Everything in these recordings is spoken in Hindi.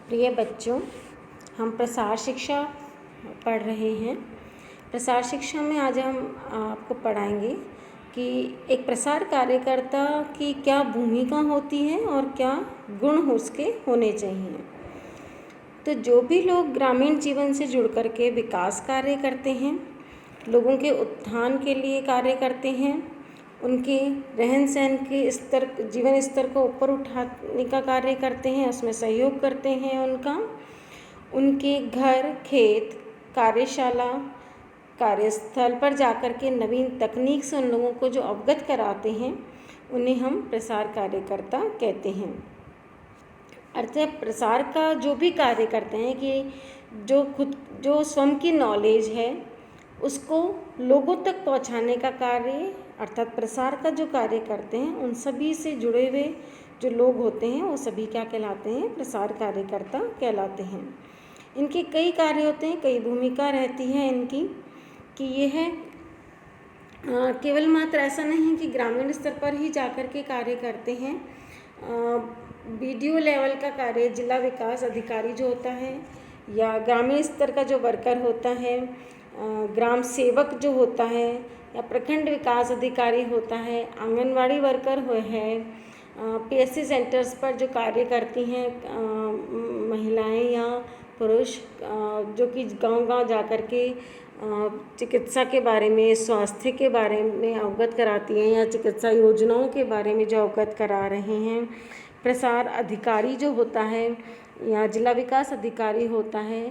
प्रिय बच्चों, हम प्रसार शिक्षा पढ़ रहे हैं। प्रसार शिक्षा में आज हम आपको पढ़ाएंगे कि एक प्रसार कार्यकर्ता की क्या भूमिका होती है और क्या गुण उसके होने चाहिए। तो जो भी लोग ग्रामीण जीवन से जुड़ कर के विकास कार्य करते हैं, लोगों के उत्थान के लिए कार्य करते हैं, उनके रहन सहन के स्तर, जीवन स्तर को ऊपर उठाने का कार्य करते हैं, उसमें सहयोग करते हैं उनके घर, खेत, कार्यशाला, कार्यस्थल पर जाकर के नवीन तकनीक से उन लोगों को जो अवगत कराते हैं, उन्हें हम प्रसार कार्यकर्ता कहते हैं। अर्थात प्रसार का जो भी कार्य करते हैं कि जो स्वयं की नॉलेज है उसको लोगों तक पहुंचाने का कार्य, अर्थात प्रसार का जो कार्य करते हैं, उन सभी से जुड़े हुए जो लोग होते हैं वो सभी क्या कहलाते हैं? प्रसार कार्यकर्ता कहलाते हैं। इनके कई कार्य होते हैं, कई भूमिका रहती है इनकी कि ये है केवल मात्र ऐसा नहीं है कि ग्रामीण स्तर पर ही जाकर के कार्य करते हैं। BDO लेवल का कार्य जिला विकास अधिकारी जो होता है या ग्रामीण स्तर का जो वर्कर होता है, ग्राम सेवक जो होता है या प्रखंड विकास अधिकारी होता है, आंगनवाड़ी वर्कर है, PSC सेंटर्स पर जो कार्य करती हैं महिलाएं या पुरुष, जो कि गांव-गांव जाकर के चिकित्सा के बारे में, स्वास्थ्य के बारे में अवगत कराती हैं या चिकित्सा योजनाओं के बारे में जो अवगत करा रहे हैं। प्रसार अधिकारी जो होता है या जिला विकास अधिकारी होता है,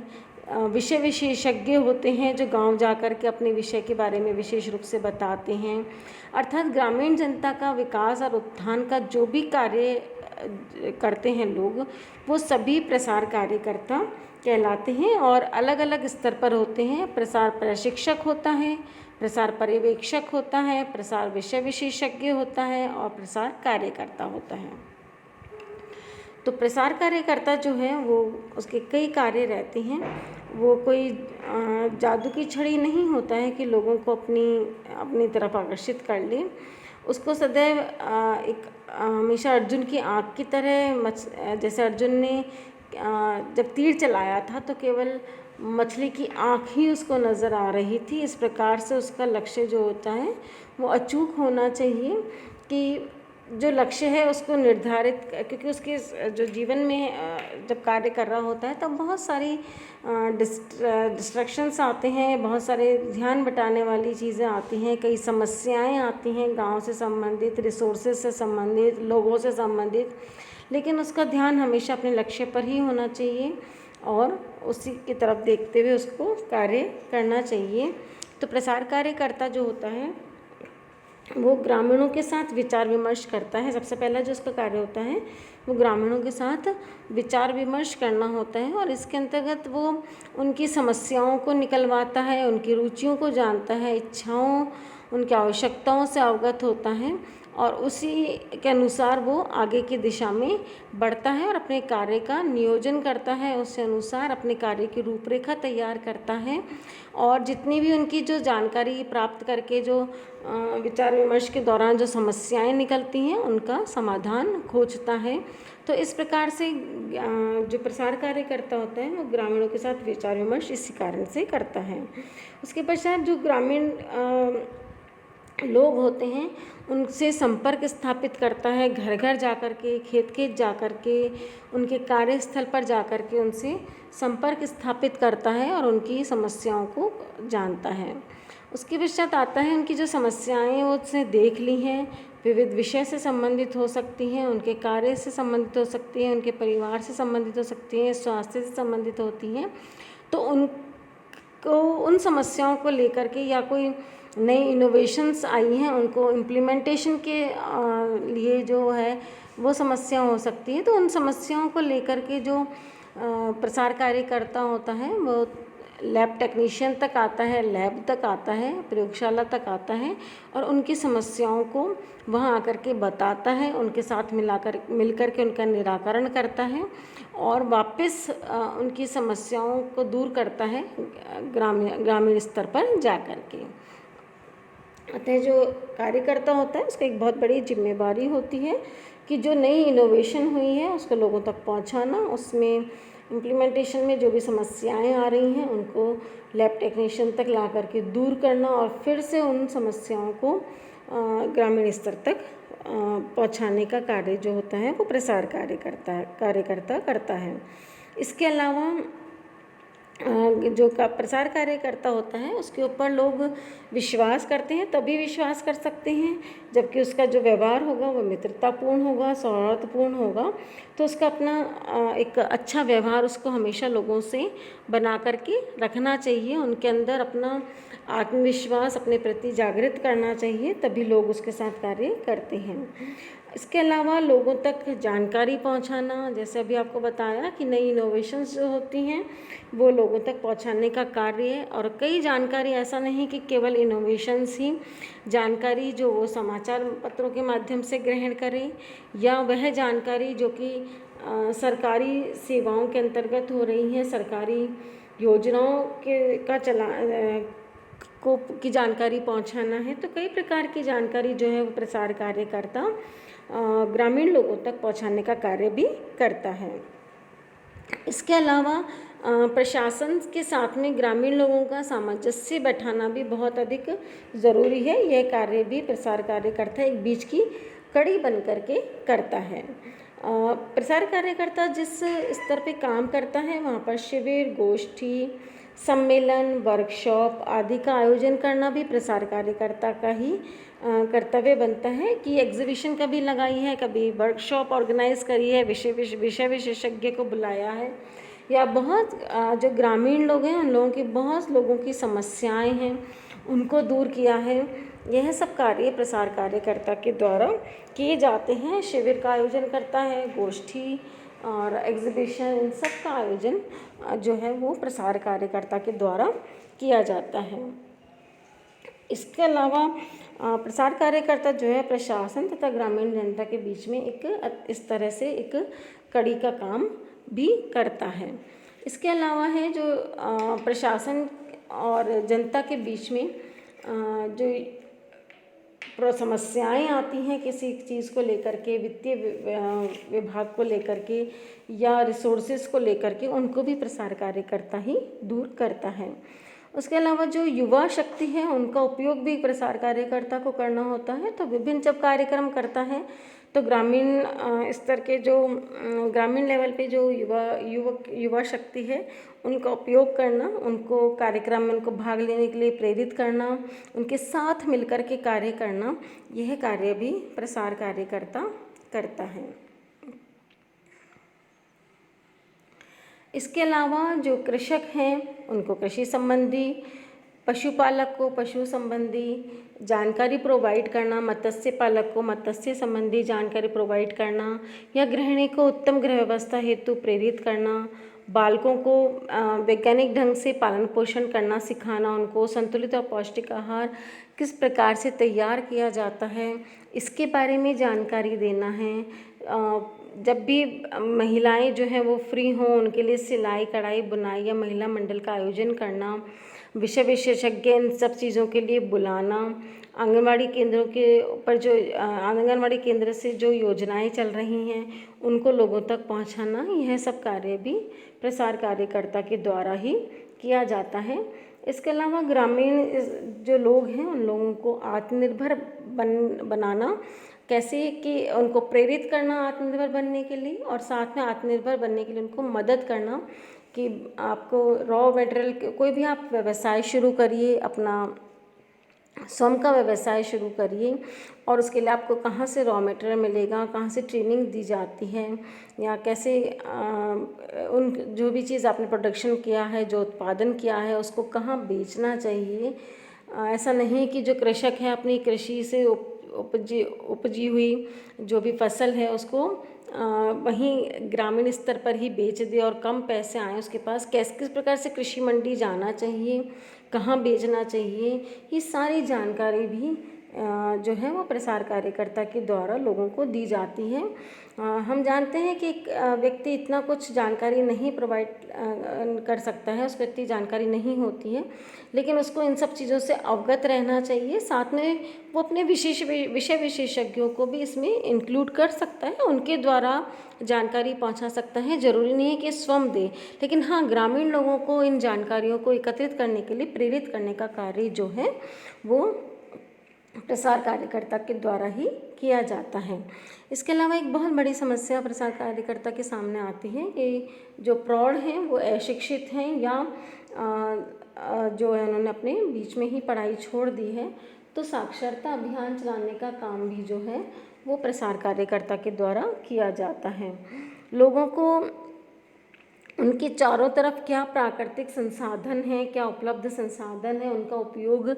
विषय विशेषज्ञ होते हैं जो गांव जाकर के अपने विषय के बारे में विशेष रूप से बताते हैं। अर्थात ग्रामीण जनता का विकास और उत्थान का जो भी कार्य करते हैं लोग, वो सभी प्रसार कार्यकर्ता कहलाते हैं और अलग अलग स्तर पर होते हैं। प्रसार प्रशिक्षक होता है, प्रसार पर्यवेक्षक होता है, प्रसार विषय विशेषज्ञ होता है और प्रसार कार्यकर्ता होता है। तो प्रसार कार्यकर्ता जो है वो उसके कई कार्य रहते हैं। वो कोई जादू की छड़ी नहीं होता है कि लोगों को अपनी तरफ आकर्षित कर ले। उसको सदैव हमेशा अर्जुन की आँख की तरह, जैसे अर्जुन ने जब तीर चलाया था तो केवल मछली की आँख ही उसको नज़र आ रही थी। इस प्रकार से उसका लक्ष्य जो होता है वो अचूक होना चाहिए कि जो लक्ष्य है उसको निर्धारित, क्योंकि उसके जो जीवन में जब कार्य कर रहा होता है तब बहुत सारी डिस्ट्रैक्शंस आते हैं, बहुत सारे ध्यान बटाने वाली चीज़ें आती हैं, कई समस्याएं आती हैं गांव से संबंधित, रिसोर्सेज से संबंधित, लोगों से संबंधित, लेकिन उसका ध्यान हमेशा अपने लक्ष्य पर ही होना चाहिए और उसी की तरफ देखते हुए उसको कार्य करना चाहिए। तो प्रसार कार्यकर्ता जो होता है वो ग्रामीणों के साथ विचार विमर्श करता है। सबसे पहला जो उसका कार्य होता है वो ग्रामीणों के साथ विचार विमर्श करना होता है और इसके अंतर्गत वो उनकी समस्याओं को निकलवाता है, उनकी रुचियों को जानता है, इच्छाओं, उनकी आवश्यकताओं से अवगत होता है और उसी के अनुसार वो आगे की दिशा में बढ़ता है और अपने कार्य का नियोजन करता है, उसके अनुसार अपने कार्य की रूपरेखा तैयार करता है और जितनी भी उनकी जो जानकारी प्राप्त करके जो विचार विमर्श के दौरान जो समस्याएं निकलती हैं उनका समाधान खोजता है। तो इस प्रकार से जो प्रसार कार्यकर्ता होता है वो ग्रामीणों के साथ विचार विमर्श इसी कारण से करता है। उसके पश्चात जो ग्रामीण लोग होते हैं उनसे संपर्क स्थापित करता है, घर घर जाकर के, खेत खेत जाकर के, उनके कार्यस्थल पर जाकर के उनसे संपर्क स्थापित करता है और उनकी समस्याओं को जानता है। उसके पश्चात आता है उनकी जो समस्याएं वो उसने देख ली हैं, विविध विषय से संबंधित हो सकती हैं, उनके कार्य से संबंधित हो सकती हैं, उनके परिवार से संबंधित हो सकती हैं, स्वास्थ्य से संबंधित होती हैं। तो उनको उन समस्याओं को लेकर के या कोई नई इनोवेशंस आई हैं उनको इम्प्लीमेंटेशन के लिए जो है वो समस्या हो सकती है। तो उन समस्याओं को लेकर के जो प्रसार कार्यकर्ता होता है वो लैब टेक्नीशियन तक आता है, लैब तक आता है, प्रयोगशाला तक आता है और उनकी समस्याओं को वहाँ आकर के बताता है, उनके साथ मिलकर के उनका निराकरण करता है और वापस उनकी समस्याओं को दूर करता है ग्रामीण स्तर पर जाकर के। अतः जो कार्यकर्ता होता है उसकी एक बहुत बड़ी जिम्मेदारी होती है कि जो नई इनोवेशन हुई है उसको लोगों तक पहुंचाना, उसमें इम्प्लीमेंटेशन में जो भी समस्याएं आ रही हैं उनको लैब टेक्नीशियन तक ला करके दूर करना और फिर से उन समस्याओं को ग्रामीण स्तर तक पहुंचाने का कार्य जो होता है वो प्रसार कार्यकर्ता करता है। इसके अलावा जो प्रसार कार्यकर्ता होता है उसके ऊपर लोग विश्वास करते हैं, तभी विश्वास कर सकते हैं जबकि उसका जो व्यवहार होगा वो मित्रतापूर्ण होगा, सौहार्दपूर्ण होगा। तो उसका अपना एक अच्छा व्यवहार उसको हमेशा लोगों से बना करके रखना चाहिए, उनके अंदर अपना आत्मविश्वास अपने प्रति जागृत करना चाहिए, तभी लोग उसके साथ कार्य करते हैं। इसके अलावा लोगों तक जानकारी पहुंचाना, जैसे अभी आपको बताया कि नई इनोवेशंस जो होती हैं वो लोगों तक पहुंचाने का कार्य है। और कई जानकारी, ऐसा नहीं कि केवल इनोवेशंस ही जानकारी जो वो समाचार पत्रों के माध्यम से ग्रहण करें या वह जानकारी जो कि सरकारी सेवाओं के अंतर्गत हो रही हैं, सरकारी योजनाओं की जानकारी पहुंचाना है। तो कई प्रकार की जानकारी जो है वो प्रसार कार्यकर्ता ग्रामीण लोगों तक पहुंचाने का कार्य भी करता है। इसके अलावा प्रशासन के साथ में ग्रामीण लोगों का सामंजस्य बैठाना भी बहुत अधिक ज़रूरी है। यह कार्य भी प्रसार कार्यकर्ता एक बीच की कड़ी बन करके करता है। प्रसार कार्यकर्ता जिस स्तर पे काम करता है वहाँ पर शिविर, गोष्ठी, सम्मेलन, वर्कशॉप आदि का आयोजन करना भी प्रसार कार्यकर्ता का ही कर्तव्य बनता है कि एग्जीबिशन कभी लगाई है, कभी वर्कशॉप ऑर्गेनाइज करी है, विषय विशेषज्ञ को बुलाया है, या बहुत जो ग्रामीण लोग हैं उन लोगों की बहुत लोगों की समस्याएं हैं उनको दूर किया है। यह सब कार्य प्रसार कार्यकर्ता के द्वारा किए जाते हैं। शिविर का आयोजन करता है, गोष्ठी और एग्जीबिशन, इन सब का आयोजन जो है वो प्रसार कार्यकर्ता के द्वारा किया जाता है। इसके अलावा प्रसार कार्यकर्ता जो है प्रशासन तथा ग्रामीण जनता के बीच में एक इस तरह से एक कड़ी का काम भी करता है। इसके अलावा है जो प्रशासन और जनता के बीच में जो समस्याएं आती हैं किसी चीज़ को लेकर के, वित्तीय विभाग को लेकर के या रिसोर्सेज को लेकर के, उनको भी प्रसार कार्यकर्ता ही दूर करता है। उसके अलावा जो युवा शक्ति है उनका उपयोग भी प्रसार कार्यकर्ता को करना होता है। तो विभिन्न जब कार्यक्रम करता है तो ग्रामीण स्तर के जो ग्रामीण लेवल पे जो युवा शक्ति है उनका उपयोग करना, उनको कार्यक्रम में उनको भाग लेने के लिए प्रेरित करना, उनके साथ मिलकर के कार्य करना, यह कार्य भी प्रसार कार्यकर्ता करता है। इसके अलावा जो कृषक हैं उनको कृषि संबंधी, पशुपालक को पशु संबंधी जानकारी प्रोवाइड करना, मत्स्य पालक को मत्स्य संबंधी जानकारी प्रोवाइड करना, या गृहिणी को उत्तम गृह व्यवस्था हेतु प्रेरित करना, बालकों को वैज्ञानिक ढंग से पालन पोषण करना सिखाना, उनको संतुलित और पौष्टिक आहार किस प्रकार से तैयार किया जाता है इसके बारे में जानकारी देना है। जब भी महिलाएं जो हैं वो फ्री हों उनके लिए सिलाई, कढ़ाई, बुनाई या महिला मंडल का आयोजन करना, विषय विशेषज्ञ इन सब चीज़ों के लिए बुलाना, आंगनवाड़ी केंद्रों के ऊपर जो आंगनवाड़ी केंद्र से जो योजनाएं चल रही हैं उनको लोगों तक पहुंचाना, यह सब कार्य भी प्रसार कार्यकर्ता के द्वारा ही किया जाता है। इसके अलावा ग्रामीण जो लोग हैं उन लोगों को आत्मनिर्भर बनाना, कैसे कि उनको प्रेरित करना आत्मनिर्भर बनने के लिए, और साथ में आत्मनिर्भर बनने के लिए उनको मदद करना कि आपको रॉ मटेरियल कोई भी आप व्यवसाय शुरू करिए, अपना स्वयं का व्यवसाय शुरू करिए और उसके लिए आपको कहाँ से रॉ मटेरियल मिलेगा, कहाँ से ट्रेनिंग दी जाती है, या कैसे उन जो भी चीज़ आपने प्रोडक्शन किया है, जो उत्पादन किया है उसको कहाँ बेचना चाहिए। ऐसा नहीं कि जो कृषक है अपनी कृषि से उपजी हुई जो भी फसल है उसको वहीं ग्रामीण स्तर पर ही बेच दे और कम पैसे आए उसके पास, किस प्रकार से कृषि मंडी जाना चाहिए, कहाँ बेचना चाहिए, ये सारी जानकारी भी जो है वो प्रसार कार्यकर्ता के द्वारा लोगों को दी जाती है। हम जानते हैं कि एक व्यक्ति इतना कुछ जानकारी नहीं प्रोवाइड कर सकता है, उसको इतनी जानकारी नहीं होती है, लेकिन उसको इन सब चीज़ों से अवगत रहना चाहिए। साथ में वो अपने विषय विशेषज्ञों को भी इसमें इंक्लूड कर सकता है, उनके द्वारा जानकारी पहुंचा सकता है। ज़रूरी नहीं है कि स्वयं दे, लेकिन हाँ, ग्रामीण लोगों को इन जानकारियों को एकत्रित करने के लिए प्रेरित करने का कार्य जो है वो प्रसार कार्यकर्ता के द्वारा ही किया जाता है। इसके अलावा एक बहुत बड़ी समस्या प्रसार कार्यकर्ता के सामने आती है कि जो प्रौढ़ हैं वो अशिक्षित हैं या जो है उन्होंने अपने बीच में ही पढ़ाई छोड़ दी है, तो साक्षरता अभियान चलाने का काम भी जो है वो प्रसार कार्यकर्ता के द्वारा किया जाता है। लोगों को उनके चारों तरफ क्या प्राकृतिक संसाधन हैं, क्या उपलब्ध संसाधन है, उनका उपयोग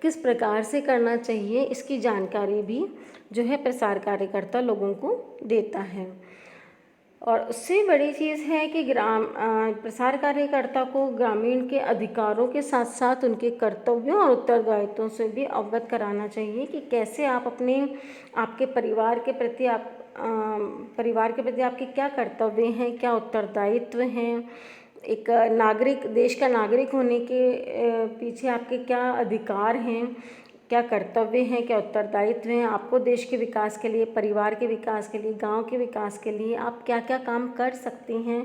किस प्रकार से करना चाहिए, इसकी जानकारी भी जो है प्रसार कार्यकर्ता लोगों को देता है। और उससे बड़ी चीज़ है कि प्रसार कार्यकर्ता को ग्रामीण के अधिकारों के साथ साथ उनके कर्तव्यों और उत्तरदायित्वों से भी अवगत कराना चाहिए कि कैसे आप आपके परिवार के प्रति आपके क्या कर्तव्य हैं, क्या उत्तरदायित्व हैं, एक नागरिक, देश का नागरिक होने के पीछे आपके क्या अधिकार हैं, क्या कर्तव्य हैं, क्या उत्तरदायित्व हैं। आपको देश के विकास के लिए, परिवार के विकास के लिए, गांव के विकास के लिए आप क्या क्या काम कर सकती हैं,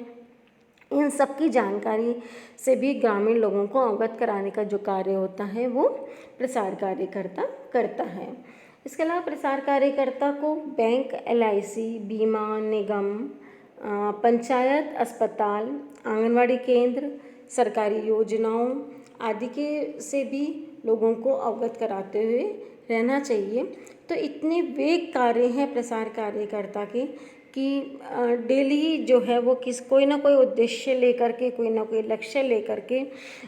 इन सब की जानकारी से भी ग्रामीण लोगों को अवगत कराने का जो कार्य होता है वो प्रसार कार्यकर्ता करता है। इसके अलावा प्रसार कार्यकर्ता को बैंक, LIC, बीमा निगम, पंचायत, अस्पताल, आंगनवाड़ी केंद्र, सरकारी योजनाओं आदि के से भी लोगों को अवगत कराते हुए रहना चाहिए। तो इतने वेग कार्य हैं प्रसार कार्यकर्ता के कि डेली जो है वो कोई ना कोई उद्देश्य लेकर के, कोई ना कोई लक्ष्य लेकर के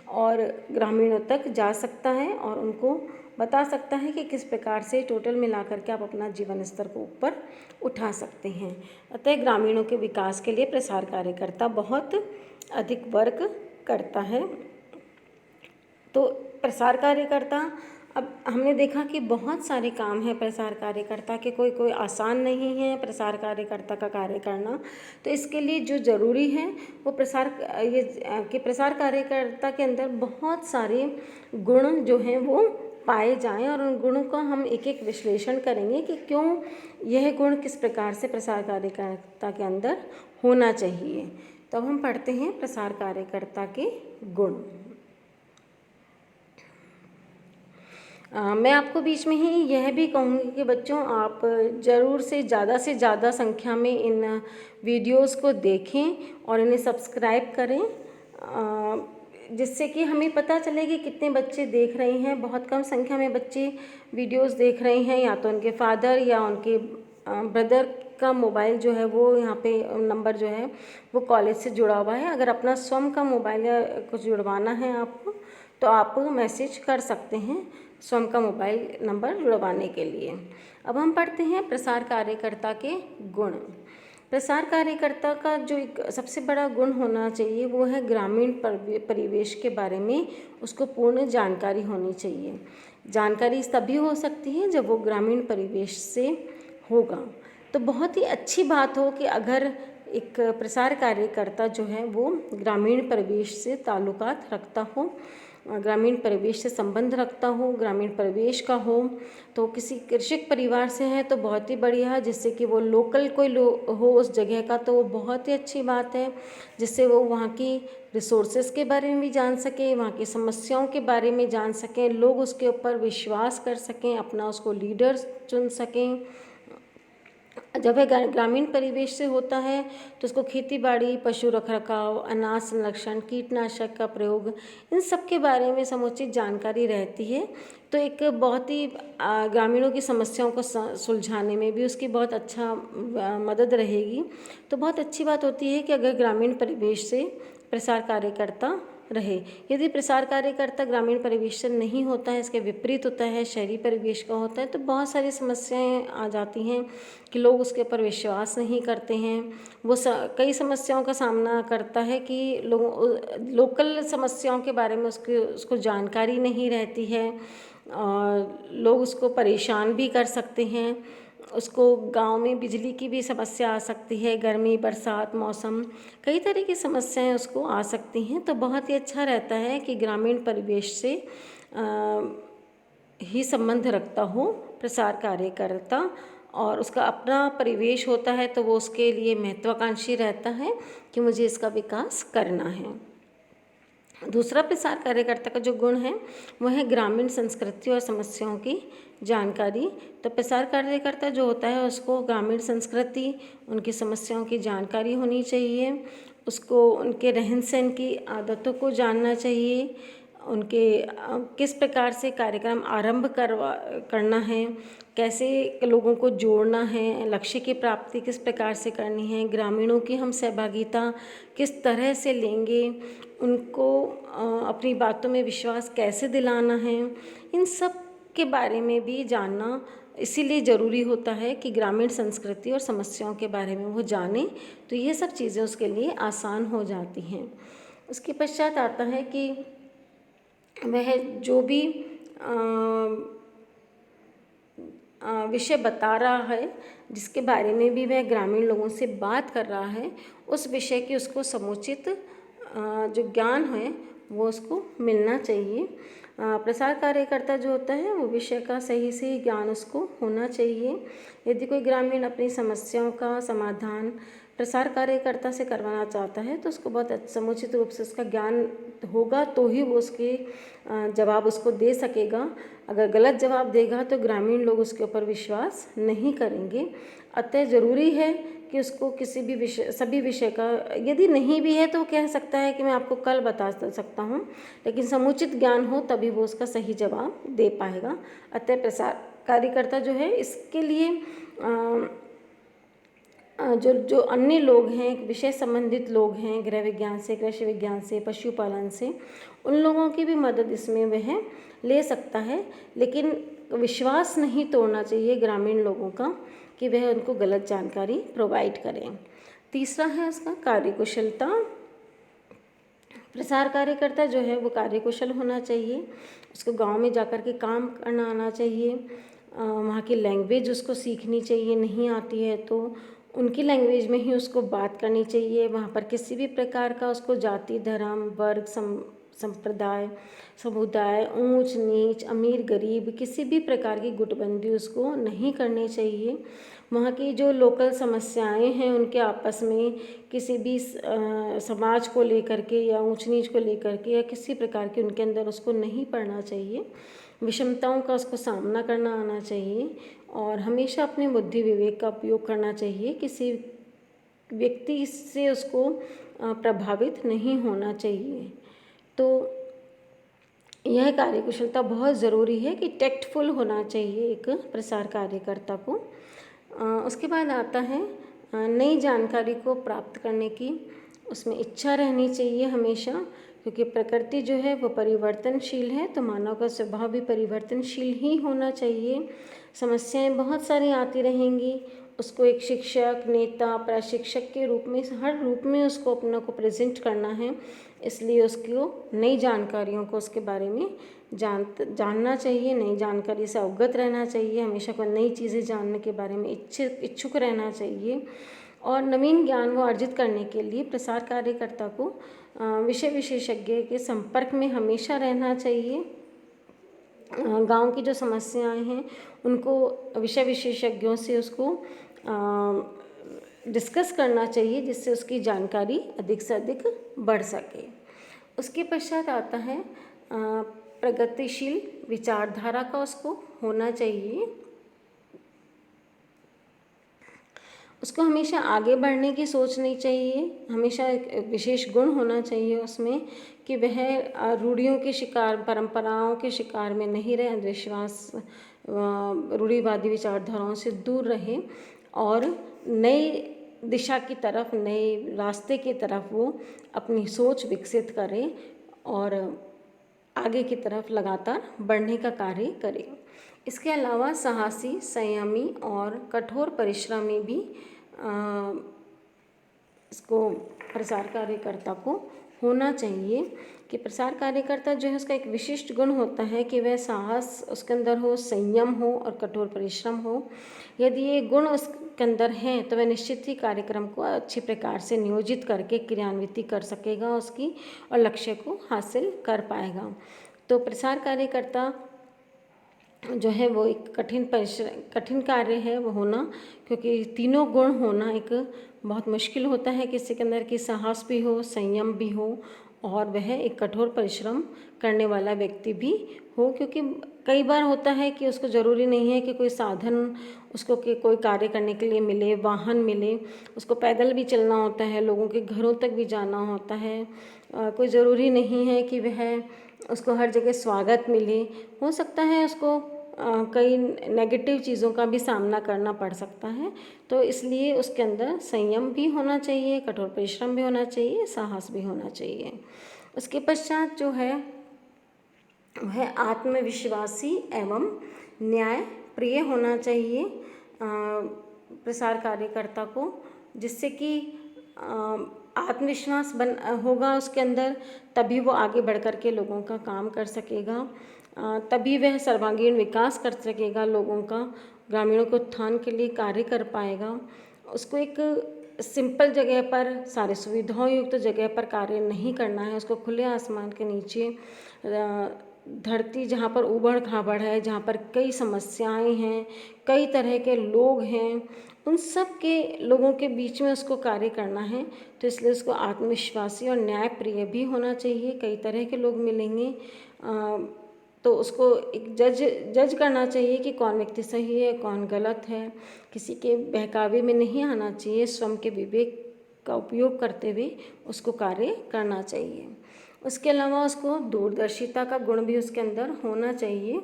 और ग्रामीणों तक जा सकता है और उनको बता सकता है कि किस प्रकार से टोटल मिलाकर के आप अपना जीवन स्तर को ऊपर उठा सकते हैं। अतः ग्रामीणों के विकास के लिए प्रसार कार्यकर्ता बहुत अधिक वर्क करता है। तो प्रसार कार्यकर्ता, अब हमने देखा कि बहुत सारे काम हैं प्रसार कार्यकर्ता के, कोई आसान नहीं है प्रसार कार्यकर्ता का कार्य करना। तो इसके लिए जो ज़रूरी है वो प्रसार कार्यकर्ता के अंदर बहुत सारे गुण जो हैं वो पाए जाएं और उन गुणों का हम एक एक विश्लेषण करेंगे कि क्यों यह गुण किस प्रकार से प्रसार कार्यकर्ता के अंदर होना चाहिए। तो अब हम पढ़ते हैं प्रसार कार्यकर्ता के गुण। मैं आपको बीच में ही यह भी कहूँगी कि बच्चों, आप ज़रूर से ज़्यादा संख्या में इन वीडियोस को देखें और इन्हें सब्सक्राइब करें, जिससे कि हमें पता चले कि कितने बच्चे देख रहे हैं। बहुत कम संख्या में बच्चे वीडियोस देख रहे हैं, या तो उनके फादर या उनके ब्रदर का मोबाइल जो है वो यहाँ पे नंबर जो है वो कॉलेज से जुड़ा हुआ है। अगर अपना स्वयं का मोबाइल या कुछ जुड़वाना है आपको, तो आप मैसेज कर सकते हैं स्वयं का मोबाइल नंबर जुड़वाने के लिए। अब हम पढ़ते हैं प्रसार कार्यकर्ता के गुण। प्रसार कार्यकर्ता का जो एक सबसे बड़ा गुण होना चाहिए वो है ग्रामीण परिवेश के बारे में उसको पूर्ण जानकारी होनी चाहिए। जानकारी तभी हो सकती है जब वो ग्रामीण परिवेश से होगा। तो बहुत ही अच्छी बात हो कि अगर एक प्रसार कार्यकर्ता जो है वो ग्रामीण परिवेश से ताल्लुकात रखता हो, ग्रामीण परिवेश से संबंध रखता हो, ग्रामीण परिवेश का हो। तो किसी कृषक परिवार से है तो बहुत ही बढ़िया, जिससे कि वो लोकल कोई हो उस जगह का, तो वो बहुत ही अच्छी बात है, जिससे वो वहाँ की रिसोर्सेज के बारे में भी जान सकें, वहाँ की समस्याओं के बारे में जान सकें, लोग उसके ऊपर विश्वास कर सकें, अपना उसको लीडर चुन सकें। जब वह ग्रामीण परिवेश से होता है तो उसको खेती बाड़ी, पशु रखरखाव, अनाज संरक्षण, कीटनाशक का प्रयोग, इन सब के बारे में समुचित जानकारी रहती है। तो एक बहुत ही ग्रामीणों की समस्याओं को सुलझाने में भी उसकी बहुत अच्छा मदद रहेगी। तो बहुत अच्छी बात होती है कि अगर ग्रामीण परिवेश से प्रसार कार्यकर्ता रहे। यदि प्रसार कार्यकर्ता ग्रामीण परिवेश से नहीं होता है, इसके विपरीत होता है, शहरी परिवेश का होता है, तो बहुत सारी समस्याएं आ जाती हैं कि लोग उसके ऊपर विश्वास नहीं करते हैं। वो कई समस्याओं का सामना करता है कि लोकल समस्याओं के बारे में उसको जानकारी नहीं रहती है, लोग उसको परेशान भी कर सकते हैं। उसको गांव में बिजली की भी समस्या आ सकती है, गर्मी बरसात मौसम कई तरह की समस्याएं उसको आ सकती हैं। तो बहुत ही अच्छा रहता है कि ग्रामीण परिवेश से ही संबंध रखता हो प्रसार कार्यकर्ता, और उसका अपना परिवेश होता है तो वो उसके लिए महत्वाकांक्षी रहता है कि मुझे इसका विकास करना है। दूसरा प्रसार कार्यकर्ता का जो गुण है वह है ग्रामीण संस्कृति और समस्याओं की जानकारी। तो प्रसार कार्यकर्ता जो होता है उसको ग्रामीण संस्कृति, उनकी समस्याओं की जानकारी होनी चाहिए, उसको उनके रहन सहन की आदतों को जानना चाहिए, उनके किस प्रकार से कार्यक्रम आरंभ करना है, कैसे लोगों को जोड़ना है, लक्ष्य की प्राप्ति किस प्रकार से करनी है, ग्रामीणों की हम सहभागिता किस तरह से लेंगे, उनको अपनी बातों में विश्वास कैसे दिलाना है, इन सब के बारे में भी जानना इसीलिए ज़रूरी होता है कि ग्रामीण संस्कृति और समस्याओं के बारे में वो जाने, तो ये सब चीज़ें उसके लिए आसान हो जाती हैं। उसके पश्चात आता है कि वह जो भी विषय बता रहा है, जिसके बारे में भी वह ग्रामीण लोगों से बात कर रहा है, उस विषय की उसको समुचित जो ज्ञान है वो उसको मिलना चाहिए। प्रसार कार्यकर्ता जो होता है वो विषय का सही से ज्ञान उसको होना चाहिए। यदि कोई ग्रामीण अपनी समस्याओं का समाधान प्रसार कार्यकर्ता से करवाना चाहता है तो उसको बहुत समुचित रूप से उसका ज्ञान होगा तो ही वो उसके जवाब उसको दे सकेगा। अगर गलत जवाब देगा तो ग्रामीण लोग उसके ऊपर विश्वास नहीं करेंगे। अतः ज़रूरी है कि उसको किसी भी विषय सभी विषय का, यदि नहीं भी है तो कह सकता है कि मैं आपको कल बता सकता हूँ, लेकिन समुचित ज्ञान हो तभी वो उसका सही जवाब दे पाएगा। अतः प्रसार कार्यकर्ता जो है इसके लिए जो अन्य लोग हैं, विषय संबंधित लोग हैं, गृह विज्ञान से, कृषि विज्ञान से, पशुपालन से, उन लोगों की भी मदद इसमें वह ले सकता है, लेकिन विश्वास नहीं तोड़ना चाहिए ग्रामीण लोगों का कि वह उनको गलत जानकारी प्रोवाइड करें। तीसरा है उसका कार्यकुशलता। प्रसार कार्यकर्ता जो है वो कार्यकुशल होना चाहिए, उसको गांव में जाकर के काम करना आना चाहिए, वहाँ की लैंग्वेज उसको सीखनी चाहिए, नहीं आती है तो उनकी लैंग्वेज में ही उसको बात करनी चाहिए। वहाँ पर किसी भी प्रकार का उसको जाति धर्म वर्ग संप्रदाय समुदाय ऊंच नीच अमीर गरीब किसी भी प्रकार की गुटबंदी उसको नहीं करनी चाहिए। वहाँ की जो लोकल समस्याएं हैं उनके आपस में किसी भी समाज को लेकर के या ऊंच नीच को लेकर के या किसी प्रकार की उनके अंदर उसको नहीं पड़ना चाहिए। विषमताओं का उसको सामना करना आना चाहिए और हमेशा अपने बुद्धि विवेक का उपयोग करना चाहिए। किसी व्यक्ति से उसको प्रभावित नहीं होना चाहिए। तो यह कार्यकुशलता बहुत ज़रूरी है कि टैक्टफुल होना चाहिए एक प्रसार कार्यकर्ता को। उसके बाद आता है नई जानकारी को प्राप्त करने की उसमें इच्छा रहनी चाहिए हमेशा, क्योंकि प्रकृति जो है वो परिवर्तनशील है तो मानव का स्वभाव भी परिवर्तनशील ही होना चाहिए। समस्याएं बहुत सारी आती रहेंगी, उसको एक शिक्षक नेता प्रशिक्षक के रूप में हर रूप में उसको अपना को प्रेजेंट करना है, इसलिए उसको नई जानकारियों को उसके बारे में जानना चाहिए, नई जानकारी से अवगत रहना चाहिए, हमेशा कोई नई चीज़ें जानने के बारे में इच्छुक रहना चाहिए। और नवीन ज्ञान वो अर्जित करने के लिए प्रसार कार्यकर्ता को विषय विशेषज्ञ के संपर्क में हमेशा रहना चाहिए। गांव की जो समस्याएं हैं उनको विषय विशेषज्ञों से उसको डिस्कस करना चाहिए, जिससे उसकी जानकारी अधिक से अधिक बढ़ सके। उसके पश्चात आता है प्रगतिशील विचारधारा का उसको होना चाहिए। उसको हमेशा आगे बढ़ने की सोचनी चाहिए, हमेशा एक विशेष गुण होना चाहिए उसमें कि वह रूढ़ियों के शिकार परंपराओं के शिकार में नहीं रहे, अंधविश्वास रूढ़िवादी विचारधाराओं से दूर रहे और नई दिशा की तरफ नए रास्ते की तरफ वो अपनी सोच विकसित करें और आगे की तरफ लगातार बढ़ने का कार्य करें। इसके अलावा साहसी संयमी और कठोर परिश्रमी भी इसको प्रसार कार्यकर्ता को होना चाहिए कि प्रसार कार्यकर्ता जो है उसका एक विशिष्ट गुण होता है कि वह साहस उसके अंदर हो, संयम हो और कठोर परिश्रम हो। यदि ये गुण उसके अंदर हैं तो वह निश्चित ही कार्यक्रम को अच्छे प्रकार से नियोजित करके क्रियान्विति कर सकेगा उसकी और लक्ष्य को हासिल कर पाएगा। तो प्रसार कार्यकर्ता जो है वो एक कठिन कार्य है वो होना, क्योंकि तीनों गुण होना एक बहुत मुश्किल होता है किसी के अंदर, कि साहस भी हो, संयम भी हो और वह एक कठोर परिश्रम करने वाला व्यक्ति भी हो। क्योंकि कई बार होता है कि उसको ज़रूरी नहीं है कि कोई साधन उसको कि कोई कार्य करने के लिए मिले, वाहन मिले, उसको पैदल भी चलना होता है, लोगों के घरों तक भी जाना होता है। कोई ज़रूरी नहीं है कि वह उसको हर जगह स्वागत मिले, हो सकता है उसको कई नेगेटिव चीज़ों का भी सामना करना पड़ सकता है। तो इसलिए उसके अंदर संयम भी होना चाहिए, कठोर परिश्रम भी होना चाहिए, साहस भी होना चाहिए। उसके पश्चात जो है वह आत्मविश्वासी एवं न्याय प्रिय होना चाहिए प्रसार कार्यकर्ता को, जिससे कि आत्मविश्वास होगा उसके अंदर, तभी वो आगे बढ़ कर के लोगों का काम कर सकेगा, तभी वह सर्वांगीण विकास कर सकेगा लोगों का, ग्रामीणों के उत्थान के लिए कार्य कर पाएगा। उसको एक सिंपल जगह पर, सारी सुविधाओं युक्त जगह पर कार्य नहीं करना है, उसको खुले आसमान के नीचे धरती जहाँ पर ऊबड़ खाबड़ है, जहाँ पर कई समस्याएं हैं, कई तरह के लोग हैं, उन सब के लोगों के बीच में उसको कार्य करना है। तो इसलिए उसको आत्मविश्वासी और न्यायप्रिय भी होना चाहिए। कई तरह के लोग मिलेंगे, तो उसको एक जज करना चाहिए कि कौन व्यक्ति सही है, कौन गलत है। किसी के बहकावे में नहीं आना चाहिए, स्वयं के विवेक का उपयोग करते हुए उसको कार्य करना चाहिए। उसके अलावा उसको दूरदर्शिता का गुण भी उसके अंदर होना चाहिए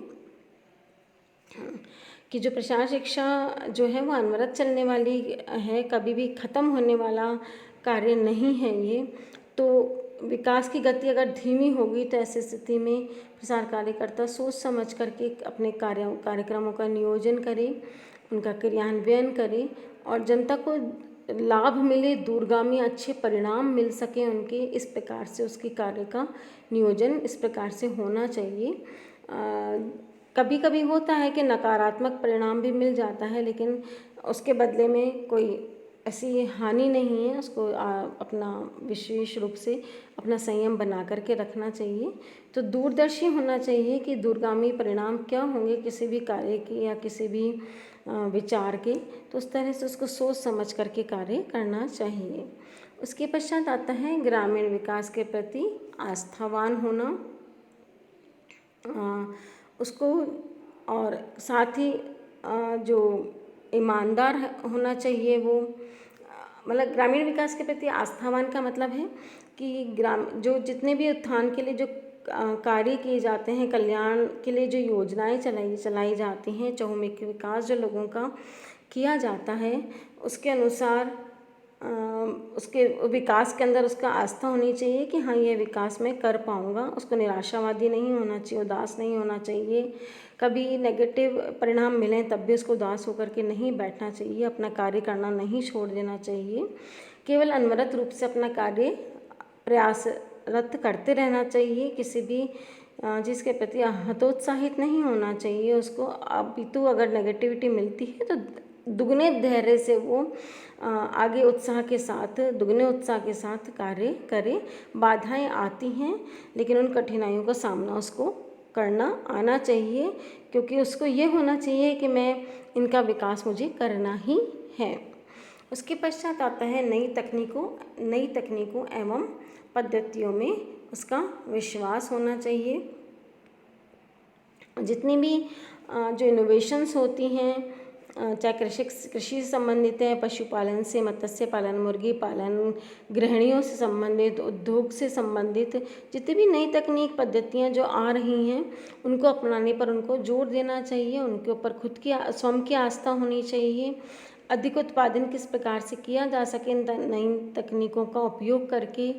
कि जो प्रसार शिक्षा जो है वो अनवरत चलने वाली है, कभी भी ख़त्म होने वाला कार्य नहीं है ये। तो विकास की गति अगर धीमी होगी तो ऐसी स्थिति में प्रसार कार्यकर्ता सोच समझ करके अपने कार्यक्रमों का नियोजन करें, उनका क्रियान्वयन करें और जनता को लाभ मिले, दूरगामी अच्छे परिणाम मिल सके उनके, इस प्रकार से उसके कार्य का नियोजन इस प्रकार से होना चाहिए। कभी कभी होता है कि नकारात्मक परिणाम भी मिल जाता है, लेकिन उसके बदले में कोई ऐसी हानि नहीं है। उसको अपना विशेष रूप से अपना संयम बना करके रखना चाहिए। तो दूरदर्शी होना चाहिए कि दूरगामी परिणाम क्या होंगे किसी भी कार्य के या किसी भी विचार के, तो उस तरह से उसको सोच समझ करके कार्य करना चाहिए। उसके पश्चात आता है ग्रामीण विकास के प्रति आस्थावान होना, उसको और साथ ही जो ईमानदार होना चाहिए वो, मतलब ग्रामीण विकास के प्रति आस्थावान का मतलब है कि जो जितने भी उत्थान के लिए जो कार्य किए जाते हैं, कल्याण के लिए जो योजनाएं चलाई जाती हैं, चहुमुखी विकास जो लोगों का किया जाता है, उसके अनुसार उसके विकास के अंदर उसका आस्था होनी चाहिए कि हाँ ये विकास मैं कर पाऊँगा। उसको निराशावादी नहीं होना चाहिए, उदास नहीं होना चाहिए। कभी नेगेटिव परिणाम मिलें तब भी उसको उदास होकर के नहीं बैठना चाहिए, अपना कार्य करना नहीं छोड़ देना चाहिए। केवल अनवरत रूप से अपना कार्य प्रयासरत करते रहना चाहिए, किसी भी जिसके प्रति हतोत्साहित नहीं होना चाहिए उसको। अपितु अगर नेगेटिविटी मिलती है तो दुगने धैर्य से वो आगे दुगने उत्साह के साथ कार्य करे। बाधाएं आती हैं लेकिन उन कठिनाइयों का सामना उसको करना आना चाहिए, क्योंकि उसको ये होना चाहिए कि मैं इनका विकास मुझे करना ही है। उसके पश्चात आता है नई तकनीकों एवं पद्धतियों में उसका विश्वास होना चाहिए। जितनी भी जो इनोवेशंस होती हैं, चाहे कृषि से संबंधित है, पशुपालन से, मत्स्य पालन, मुर्गी पालन, गृहिणियों से संबंधित, उद्योग से संबंधित जितनी भी नई तकनीक पद्धतियाँ जो आ रही हैं उनको अपनाने पर उनको जोर देना चाहिए। उनके ऊपर खुद की स्वयं की आस्था होनी चाहिए। अधिक उत्पादन किस प्रकार से किया जा सके इन नई तकनीकों का उपयोग करके,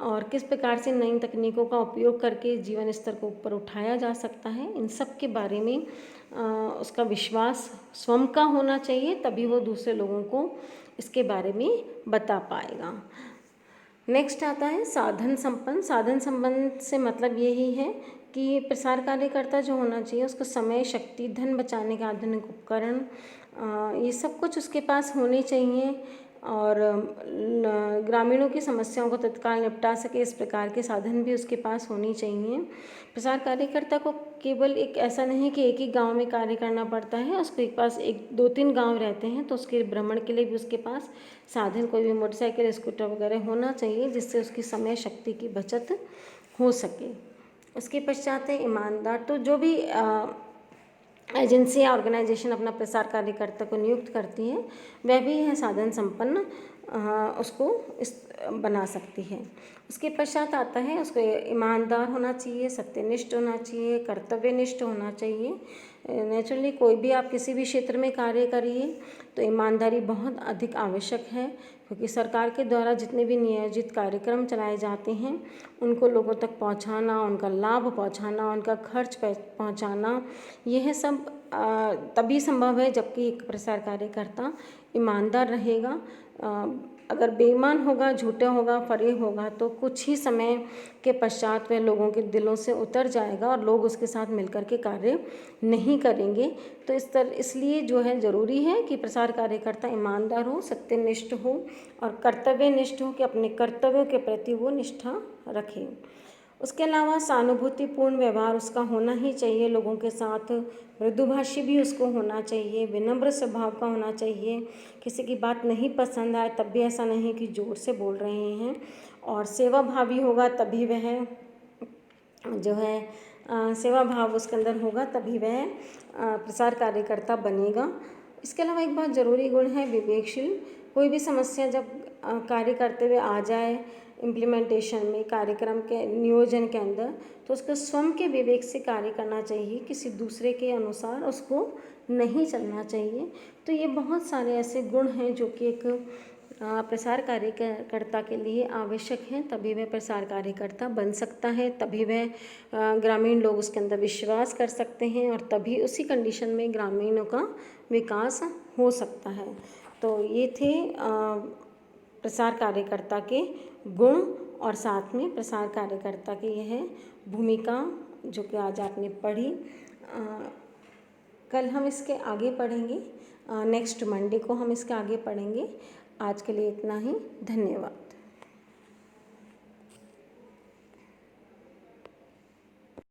और किस प्रकार से नई तकनीकों का उपयोग करके जीवन स्तर को ऊपर उठाया जा सकता है, इन सब के बारे में उसका विश्वास स्वयं का होना चाहिए, तभी वो दूसरे लोगों को इसके बारे में बता पाएगा। नेक्स्ट आता है साधन संपन्न। साधन संपन्न से मतलब यही है कि प्रसार कार्यकर्ता जो होना चाहिए उसको समय, शक्ति, धन बचाने के आधुनिक उपकरण, ये सब कुछ उसके पास होने चाहिए और ग्रामीणों की समस्याओं को तत्काल निपटा सके इस प्रकार के साधन भी उसके पास होनी चाहिए। प्रसार कार्यकर्ता को केवल एक ऐसा नहीं कि एक ही गांव में कार्य करना पड़ता है, उसके पास 1-2-3 गांव रहते हैं तो उसके भ्रमण के लिए भी उसके पास साधन, कोई भी मोटरसाइकिल, स्कूटर वगैरह होना चाहिए जिससे उसकी समय शक्ति की बचत हो सके। उसके पश्चात है ईमानदार। तो जो भी एजेंसी या ऑर्गेनाइजेशन अपना प्रसार कार्यकर्ता को नियुक्त करती है वह भी है साधन संपन्न उसको बना सकती है। उसके पश्चात आता है उसको ईमानदार होना चाहिए, सत्यनिष्ठ होना चाहिए, कर्तव्यनिष्ठ होना चाहिए। नेचुरली कोई भी आप किसी भी क्षेत्र में कार्य करिए तो ईमानदारी बहुत अधिक आवश्यक है, क्योंकि सरकार के द्वारा जितने भी नियोजित कार्यक्रम चलाए जाते हैं उनको लोगों तक पहुंचाना, उनका लाभ पहुंचाना, उनका खर्च पहुंचाना, यह सब तभी संभव है जबकि एक प्रसार कार्यकर्ता ईमानदार रहेगा। अगर बेईमान होगा, झूठा होगा, फरेब होगा तो कुछ ही समय के पश्चात वह लोगों के दिलों से उतर जाएगा और लोग उसके साथ मिलकर के कार्य नहीं करेंगे। तो इसलिए जो है ज़रूरी है कि प्रसार कार्यकर्ता ईमानदार हो, सत्यनिष्ठ हो और कर्तव्यनिष्ठ हो, कि अपने कर्तव्यों के प्रति वो निष्ठा रखें। उसके अलावा सहानुभूतिपूर्ण व्यवहार उसका होना ही चाहिए लोगों के साथ, मृदुभाषी भी उसको होना चाहिए, विनम्र स्वभाव का होना चाहिए, किसी की बात नहीं पसंद आए तब भी ऐसा नहीं कि जोर से बोल रहे हैं, और सेवा भावी होगा तभी वह जो है सेवा भाव उसके अंदर होगा तभी वह प्रसार कार्यकर्ता बनेगा। इसके अलावा एक बहुत ज़रूरी गुण है विवेकशील। कोई भी समस्या जब कार्य करते हुए आ जाए इम्प्लीमेंटेशन में, कार्यक्रम के नियोजन के अंदर, तो उसको स्वयं के विवेक से कार्य करना चाहिए, किसी दूसरे के अनुसार उसको नहीं चलना चाहिए। तो ये बहुत सारे ऐसे गुण हैं जो कि एक प्रसार कार्यकर्ता के लिए आवश्यक हैं, तभी वह प्रसार कार्यकर्ता बन सकता है, तभी वह ग्रामीण लोग उसके अंदर विश्वास कर सकते हैं और तभी उसी कंडीशन में ग्रामीणों का विकास हो सकता है। तो ये थे प्रसार कार्यकर्ता के गुण और साथ में प्रसार कार्यकर्ता की यह भूमिका जो कि आज आपने पढ़ी। कल हम इसके आगे पढ़ेंगे, नेक्स्ट मंडे को हम इसके आगे पढ़ेंगे। आज के लिए इतना ही, धन्यवाद।